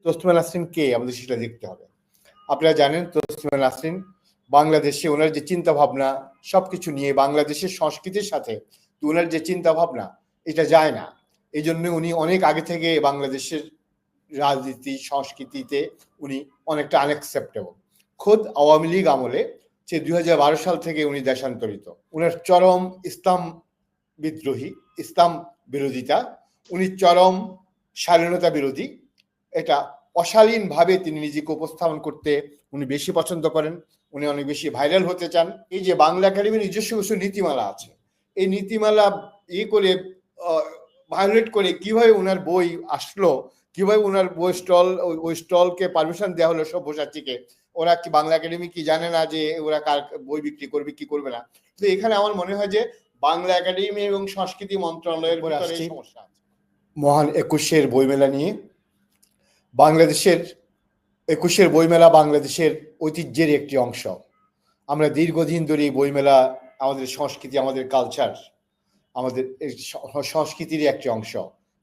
তসলিমা নাসরিন কে, আমাদের সেটা দেখতে হবে। আপনারা জানেন তসলিমা নাসরিন বাংলাদেশে ওনার যে চিন্তা ভাবনা সবকিছু নিয়ে বাংলাদেশের সংস্কৃতির সাথে ওনার যে চিন্তা ভাবনা এটা যায় না। এই জন্য উনি অনেক আগে থেকে বাংলাদেশের রাজনীতি সংস্কৃতিতে উনি অনেকটা আনএক্সেপ্টেবল। খোদ আওয়ামী লীগ আমলে যে 2012 সাল থেকে উনি দেশান্তরিত। উনার চরম ইসলাম বিদ্রোহী, ইসলাম বিরোধিতা, উনি চরম স্বাধীনতা বিরোধী। এটা অশালীনভাবে তিনি নিজেকে উপস্থাপন করতে উনি বেশি পছন্দ করেন, উনি অনেক বেশি ভাইরাল হতে চান। এই যে বাংলা একাডেমির নিজস্ব কিছু নীতিমালা আছে, এই নীতিমালা করে ভায়োলেট করে কিভাবে ওনার বই আসলো, কিভাবে ওনার বই স্টল, ওই স্টলকে পারমিশন দেওয়া হলো সব্যসাচীকে। ওরা কি বাংলা একাডেমি কি জানে না যে ওরা কার বই বিক্রি করবে কি করবে না? তো এখানে আমার মনে হয় যে বাংলা একাডেমি এবং সংস্কৃতি মন্ত্রণালয়ের ভিতরে সমস্যা আছে। মহান 21-এর বইমেলা নিয়ে, বাংলাদেশের 21-এর বইমেলা বাংলাদেশের ঐতিহ্যের একটি অংশ। আমরা দীর্ঘদিন ধরে এই বইমেলা আমাদের সংস্কৃতি, আমাদের কালচার, আমাদের সংস্কৃতির একটি অংশ।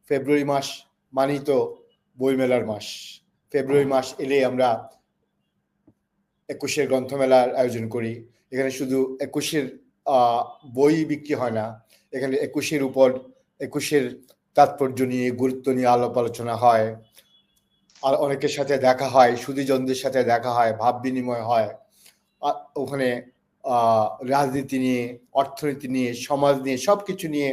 ফেব্রুয়ারি মাস মানেই তো বইমেলার মাস। ফেব্রুয়ারি মাস এলে আমরা 21-এর গ্রন্থমেলার আয়োজন করি। এখানে শুধু 21-এর বই বিক্রি হয় না, এখানে 21-এর উপর 21-এর তাৎপর্য নিয়ে, গুরুত্ব নিয়ে আলাপ আলোচনা হয়, আর অনেকের সাথে দেখা হয়, সুধীজনদের সাথে দেখা হয়, ভাব বিনিময় হয়। ওখানে রাজনীতি নিয়ে, অর্থনীতি নিয়ে, সমাজ নিয়ে, সবকিছু নিয়ে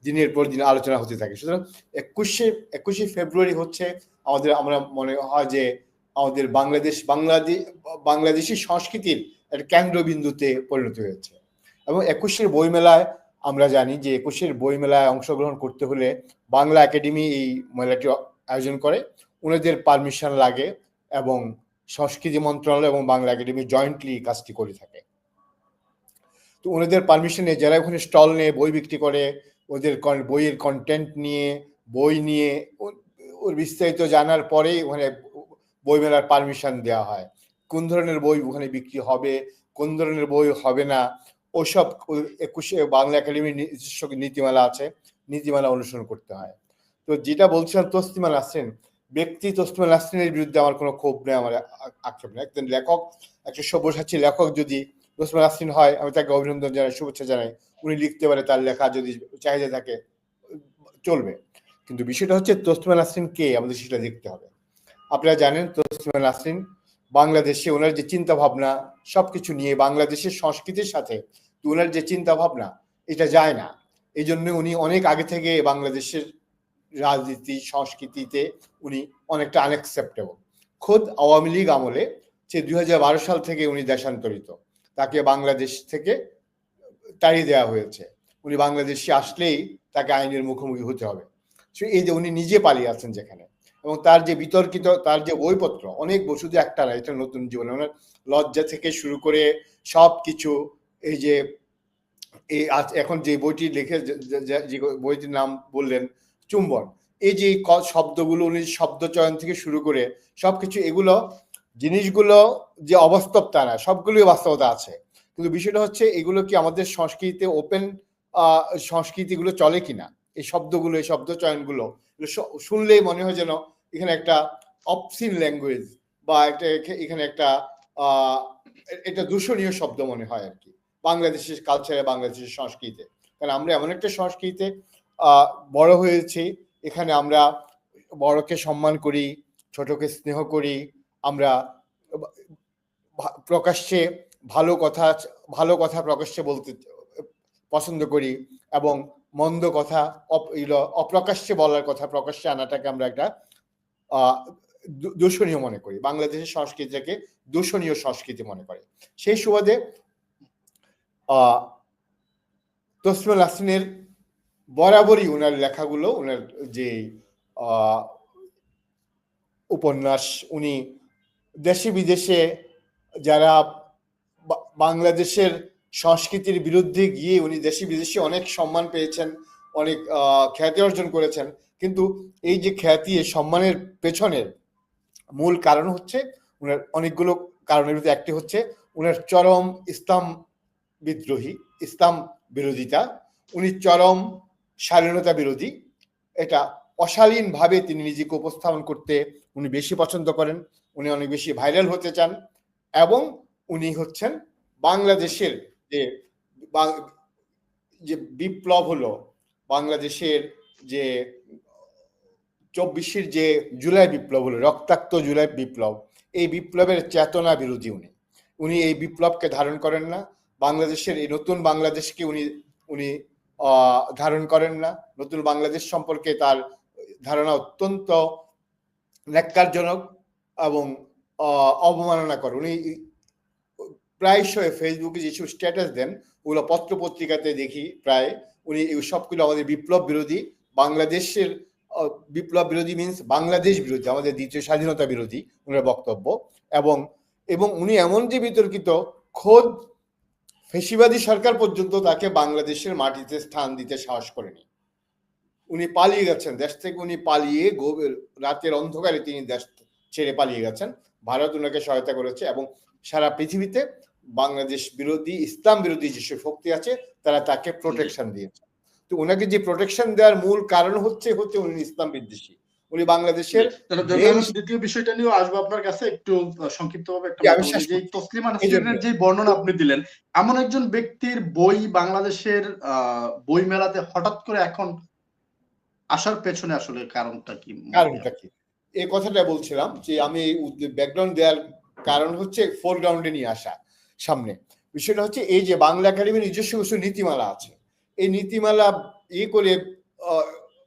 দিনের পর দিন আলোচনা হতে থাকে। সুতরাং 21শে ফেব্রুয়ারি হচ্ছে আমাদের, আমরা মনে হয় যে আমাদের বাংলাদেশি সংস্কৃতির একটা কেন্দ্রবিন্দুতে পরিণত হয়েছে। এবং 21-এর বইমেলায় আমরা জানি যে 21-এর বইমেলায় অংশগ্রহণ করতে হলে বাংলা একাডেমি এই মেলাটি আয়োজন করে, ওনাদের পারমিশন লাগে এবং সংস্কৃতি মন্ত্রণালয় এবং বাংলা একাডেমি জয়েন্টলি কাজটি করে থাকে। তো ওনাদের পারমিশনে যারা ওখানে স্টল নিয়ে বই বিক্রি করে, ওদের বইয়ের কন্টেন্ট নিয়ে, বই নিয়ে ওর বিস্তারিত জানার পরেই ওখানে বইমেলার পারমিশন দেওয়া হয়। কোন ধরনের বই ওখানে বিক্রি হবে, কোন ধরনের বই হবে না, ওসব 21-এ বাংলা একাডেমির নিজস্ব নীতিমালা আছে, নীতিমালা অনুসরণ করতে হয়। তো যেটা বলছিলাম তসলিমা নাসরিন, ব্যক্তি তসলিমা নাসরিনের বিরুদ্ধে আমার কোনো ক্ষোভ নেই, আমার আক্ষেপ নেই। একজন লেখক, একটা সব্যসাচী লেখক যদি তসলিমা নাসরিন হয়, আমি তাকে অভিনন্দন জানাই, শুভেচ্ছা জানাই। উনি লিখতে পারে, তার লেখা যদি চাহিদা থাকে চলবে। কিন্তু বিষয়টা হচ্ছে তসলিমা নাসরিন কে, আমাদের সেটা দেখতে হবে। আপনারা জানেন তসলিমা নাসরিন বাংলাদেশে ওনার যে চিন্তা ভাবনা সবকিছু নিয়ে বাংলাদেশের সংস্কৃতির সাথে ওনার যে চিন্তা ভাবনা এটা যায় না। এই জন্য উনি অনেক আগে থেকে বাংলাদেশের রাজনীতি সংস্কৃতিতে উনি অনেকটা আনএক্সেপ্টেবল। খোদ আওয়ামী লীগ আমলে যে 2012 সাল থেকে উনি দেশান্তরিত, তাকে বাংলাদেশ থেকে তাড়িয়ে দেওয়া হয়েছে। উনি বাংলাদেশে আসলেই তাকে আইনের মুখোমুখি হতে হবে। এই যে উনি নিজে পালিয়ে আছেন যেখানে, এবং তার যে বিতর্কিত, তার যে বইপত্র অনেক, শুধু একটা না, এটা নতুন জীবন, ওনার লজ্জা থেকে শুরু করে সব কিছু, এই যে এই এখন যে বইটি লিখে, যে বইটির নাম বললেন চুম্বন, এই যে শব্দগুলো, উনি শব্দ চয়ন থেকে শুরু করে সবকিছু, এগুলো জিনিসগুলো যে অবাস্তব তা না, সবগুলোই বাস্তবতা আছে। কিন্তু বিষয়টা হচ্ছে এগুলো কি আমাদের সংস্কৃতিতে ওপেন সংস্কৃতিগুলো চলে কিনা, এই শব্দগুলো, এই শব্দ চয়নগুলো শুনলেই মনে হয় যেন এখানে একটা অবসিন ল্যাঙ্গুয়েজ বা একটা এখানে একটা এটা দূষণীয় শব্দ মনে হয় আর কি বাংলাদেশের কালচারে, বাংলাদেশের সংস্কৃতিতে। কারণ আমরা এমন একটা সংস্কৃতিতে বড় হয়েছি, এখানে আমরা বড়কে সম্মান করি, ছোটকে স্নেহ করি, আমরা প্রকাশ্যে ভালো কথা প্রকাশ্যে বলতে পছন্দ করি, এবং মন্দ কথা অপ্রকাশ্যে বলার কথা প্রকাশ্যে আনাটাকে আমরা একটা দূষণীয় মনে করি, বাংলাদেশের সংস্কৃতিটাকে দূষণীয় সংস্কৃতি মনে করে। সেই সুবাদে তসলিমা নাসরিনের বরাবরই ওনার লেখাগুলো, ওনার যে উপন্যাস, উনি দেশে বিদেশে যারা বাংলাদেশের সংস্কৃতির বিরুদ্ধে গিয়ে উনি দেশে বিদেশে অনেক সম্মান পেয়েছেন, অনেক খ্যাতি অর্জন করেছেন। কিন্তু এই যে খ্যাতি, সম্মানের পেছনের মূল কারণ হচ্ছে ওনার অনেকগুলো কারণের ভিতরে একটি হচ্ছে ওনার চরম ইসলাম বিদ্রোহী, ইসলাম বিরোধিতা, উনি চরম স্বাধীনতা বিরোধী। এটা অশালীনভাবে তিনি নিজেকে উপস্থাপন করতে উনি বেশি পছন্দ করেন, উনি অনেক বেশি ভাইরাল হতে চান, এবং উনি হচ্ছেন বাংলাদেশের যে যে বিপ্লব হলো, বাংলাদেশের যে 24 যে জুলাই বিপ্লব হলো, রক্তাক্ত জুলাই বিপ্লব, এই বিপ্লবের চেতনা বিরোধী উনি। উনি এই বিপ্লবকে ধারণ করেন না, বাংলাদেশের এই নতুন বাংলাদেশকে উনি উনি ধারণ করেন না। নতুন বাংলাদেশ সম্পর্কে তার ধারণা অত্যন্ত ন্যাক্কারজনক এবং অবমাননা করে। উনি প্রায়শই ফেসবুকে যেসব স্ট্যাটাস দেন, ওগুলো পত্র পত্রিকাতে দেখি প্রায়, উনি সবগুলো আমাদের বিপ্লব বিরোধী, বাংলাদেশের বিপ্লব বিরোধী মিনস বাংলাদেশ বিরোধী, আমাদের দ্বিতীয় স্বাধীনতা বিরোধী ওনার বক্তব্য। এবং এবং উনি এমন যে বিতর্কিত, খোদ ফেসিবাদী সরকার পর্যন্ত তাকে বাংলাদেশের মাটিতে স্থান দিতে সাহস করেনি। উনি পালিয়ে গেছেন দেশ থেকে, উনি পালিয়ে রাতের অন্ধকারে তিনি দেশ ছেড়ে পালিয়ে গেছেন। ভারত ওনাকে সহায়তা করেছে এবং সারা পৃথিবীতে বাংলাদেশ বিরোধী, ইসলাম বিরোধী যেসব শক্তি আছে তারা তাকে প্রোটেকশন দিয়েছে। তো ওনাকে যে প্রোটেকশন দেওয়ার মূল কারণ হচ্ছে উনি ইসলাম বিদ্বেষী। উনি বাংলাদেশের দ্বিতীয় বিষয়টা নিয়ে আসবো আপনার কাছে একটু সংক্ষিপ্তভাবে। একটা যে তসলিমা নাসরিনের যে বর্ণনা আপনি দিলেন, এমন একজন ব্যক্তির বই বাংলাদেশের বই মেলাতে হঠাৎ করে এখন আসার পেছনে আসলে কারণটা কি? এই কথাটা বলছিলাম যে আমি ব্যাকগ্রাউন্ড দেওয়ার কারণ হচ্ছে ফোরগ্রাউন্ডে নিয়ে আসা সামনে। বিষয়টা হচ্ছে এই যে বাংলা একাডেমির নিজস্ব কিছু নীতিমালা আছে, এই নীতিমালা করে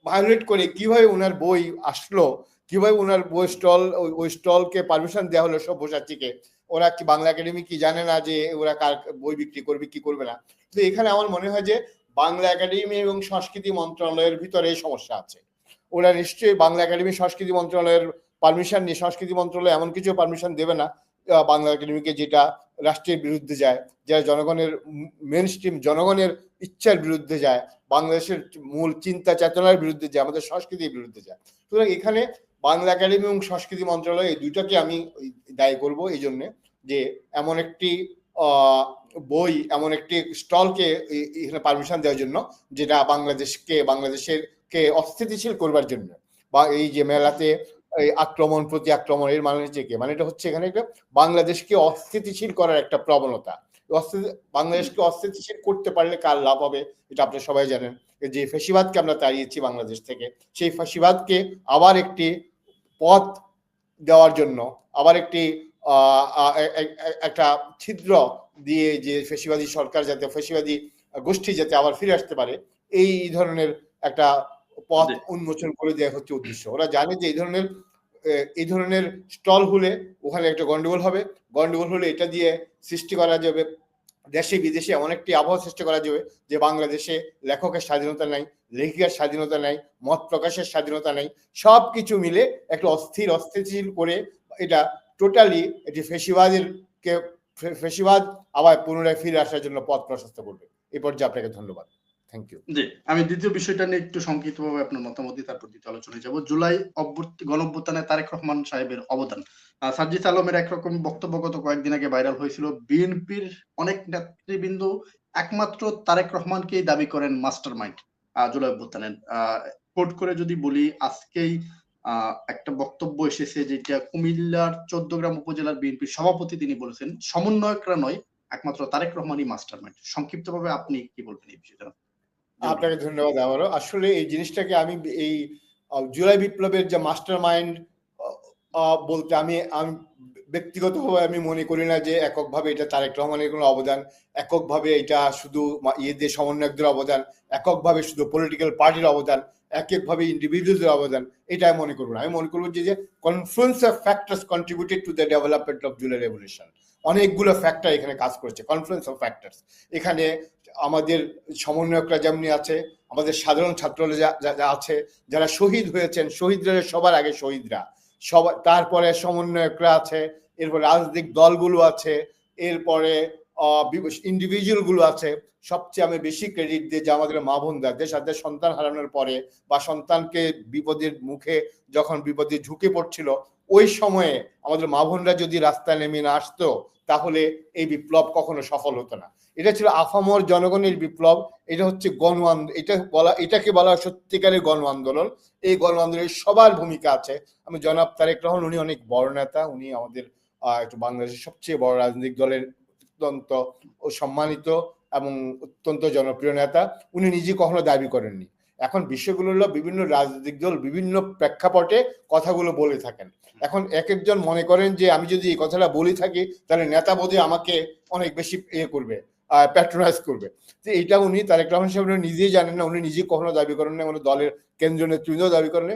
ভায়োলেট করে কিভাবে ওনার বই আসলো, কিভাবে ওনার বই ওই স্টলকে পারমিশন দেওয়া হলো সব্যসাচীকে। ওরা কি বাংলা একাডেমি কি জানে না যে ওরা কার বই বিক্রি করবে কি করবে না? তো এখানে আমার মনে হয় যে বাংলা একাডেমি এবং সংস্কৃতি মন্ত্রণালয়ের ভিতরে এই সমস্যা আছে। ওরা নিশ্চয়ই বাংলা একাডেমি সংস্কৃতি মন্ত্রণালয়ের পারমিশন নিয়ে, সংস্কৃতি মন্ত্রণালয় এমন কিছু পারমিশন দেবে না বাংলা একাডেমিকে যেটা রাষ্ট্রের বিরুদ্ধে যায়, যারা জনগণের মেন স্ট্রিম জনগণের ইচ্ছার বিরুদ্ধে যায়, বাংলাদেশের মূল চিন্তা চেতনার বিরুদ্ধে যায়, আমাদের সংস্কৃতির বিরুদ্ধে যায়। সুতরাং এখানে বাংলা একাডেমি এবং সংস্কৃতি মন্ত্রণালয় এই দুইটাকে আমি দায়ী করব এই জন্যে যে এমন একটি বই, এমন একটি স্টলকে এখানে পারমিশন দেওয়ার জন্য যেটা বাংলাদেশের কে অস্থিতিশীল করবার জন্য, বা এই যে মেলাতে আক্রমণ প্রতি আক্রমণ, এর মানে হচ্ছে কি, মানে এটা হচ্ছে এখানে একটা বাংলাদেশকে অস্থিতিশীল করার একটা প্রবণতা। বাংলাদেশকে অস্থিতিশীল করতে পারলে কার লাভ হবে এটা আপনারা সবাই জানেন। যে ফ্যাসিবাদকে আমরা তাড়িয়েছি বাংলাদেশ থেকে, সেই ফ্যাসিবাদকে আবার একটি পথ দেওয়ার জন্য, আবার একটি একটা ছিদ্র দিয়ে যে ফ্যাসিবাদী সরকার যাতে, ফ্যাসিবাদী গোষ্ঠী যাতে আবার ফিরে আসতে পারে, এই ধরনের একটা পথ উন্মোচন করে দেওয়া হচ্ছে উদ্দেশ্য। ওরা জানে যে এই ধরনের স্টল হলে ওখানে একটা গন্ডগোল হবে, গন্ডগোল হলে এটা দিয়ে সৃষ্টি করা যাবে দেশে বিদেশে এমন একটি আবহাওয়া সৃষ্টি করা যাবে যে বাংলাদেশে লেখকের স্বাধীনতা নাই, লেখিকার স্বাধীনতা নাই, মত প্রকাশের স্বাধীনতা নাই, সবকিছু মিলে একটা অস্থিতিশীল করে এটা টোটালি এটি ফ্যাসিবাদ আবার পুনরায় ফিরে আসার জন্য পথ প্রশস্ত করবে। এই পর্যায়ে আপনাকে ধন্যবাদ। Thank you. জি, আমি দ্বিতীয় বিষয়টা নিয়ে একটু সংক্ষিপ্তভাবে আপনার মতামত দিয়ে তারপর দ্বিতীয় আলোচনায় যাব। জুলাই গণঅভ্যুত্থানে তারেক রহমান সাহেবের অবদান। সাজ্জিদ আলমের একরকম বক্তব্য গত কয়েকদিন আগে ভাইরাল হয়েছিল। বিএনপির অনেক নেতৃবৃন্দ একমাত্র তারেক রহমানকেই দাবি করেন মাস্টার মাইন্ড জুলাই অভ্যুত্থানের। কোট করে যদি বলি, আজকেই একটা বক্তব্য এসেছে যেটা কুমিল্লার 14 গ্রাম উপজেলার বিএনপির সভাপতি, তিনি বলেছেন সমন্বয়করা নয়, একমাত্র তারেক রহমানই মাস্টার মাইন্ড। সংক্ষিপ্তভাবে আপনি কি বলবেন এই বিষয়টা? আপনাকে ধন্যবাদ আবারও। আসলে এই জিনিসটাকে আমি এই জুলাই বিপ্লবের যে মাস্টার মাইন্ড বলতে আমি ব্যক্তিগতভাবে আমি মনে করি না যে এককভাবে এটা তারেক রহমানের কোনো অবদান, এককভাবে এটা শুধু ইয়েদের সমন্বয়কদের অবদান, এককভাবে শুধু পলিটিক্যাল পার্টির অবদান, এককভাবে ইন্ডিভিজুয়ালদের অবদান, এটা আমি মনে করবো না। আমি মনে করবো যে confluence of factors contributed to the development of July revolution. অনেকগুলো ফ্যাক্টর এখানে কাজ করেছে, কনফ্লুয়েন্স অফ ফ্যাক্টরস। এখানে আমাদের সমন্বয়করা যেমনি আছে, আমাদের সাধারণ ছাত্ররা যা আছে, যারা শহীদ হয়েছেন, শহীদরা সবার আগে শহীদরা, সবার, তারপরে সমন্বয়করা আছে, এরপরে রাজনৈতিক দলগুলো আছে, এরপরে ইন্ডিভিজুয়াল গুলো আছে। সবচেয়ে আমি বেশি ক্রেডিট দিই যে আমাদের মা বোনরা, যাদের সন্তান হারানোর পরে বা সন্তানকে বিপদের মুখে যখন বিপদে ঝুঁকে পড়ছিল, ওই সময়ে আমাদের মা বোনরা যদি রাস্তায় নেমে না আসতো তাহলে এই বিপ্লব কখনো সফল হতো না। এটা ছিল আফামর জনগণের বিপ্লব। এটা হচ্ছে এটাকে বলা সত্যিকারের গণ আন্দোলন। এই গণ আন্দোলনের সবার ভূমিকা আছে। আমি জনাব তারেক রহমান, উনি অনেক বড় নেতা, উনি আমাদের একটু বাংলাদেশের সবচেয়ে বড় রাজনৈতিক দলের অত্যন্ত সম্মানিত এবং অত্যন্ত জনপ্রিয় নেতা। উনি নিজে কখনো দাবি করেননি। এখন বিষয়গুলো হলো বিভিন্ন রাজনৈতিক দল বিভিন্ন প্রেক্ষাপটে কথাগুলো বলে থাকেন। এখন এক একজন মনে করেন যে আমি যদি এই কথাটা বলে থাকি তাহলে নেতা বোধে আমাকে অনেক বেশি করবে, প্যাট্রোনাইজ করবে। যে এটা উনি তারেক রহমান সাহেব নিজেই জানেন না, উনি নিজে কখনো দাবি করেন না, উনি দলের কেন্দ্রীয় নেতৃবৃন্দ দাবি করেন।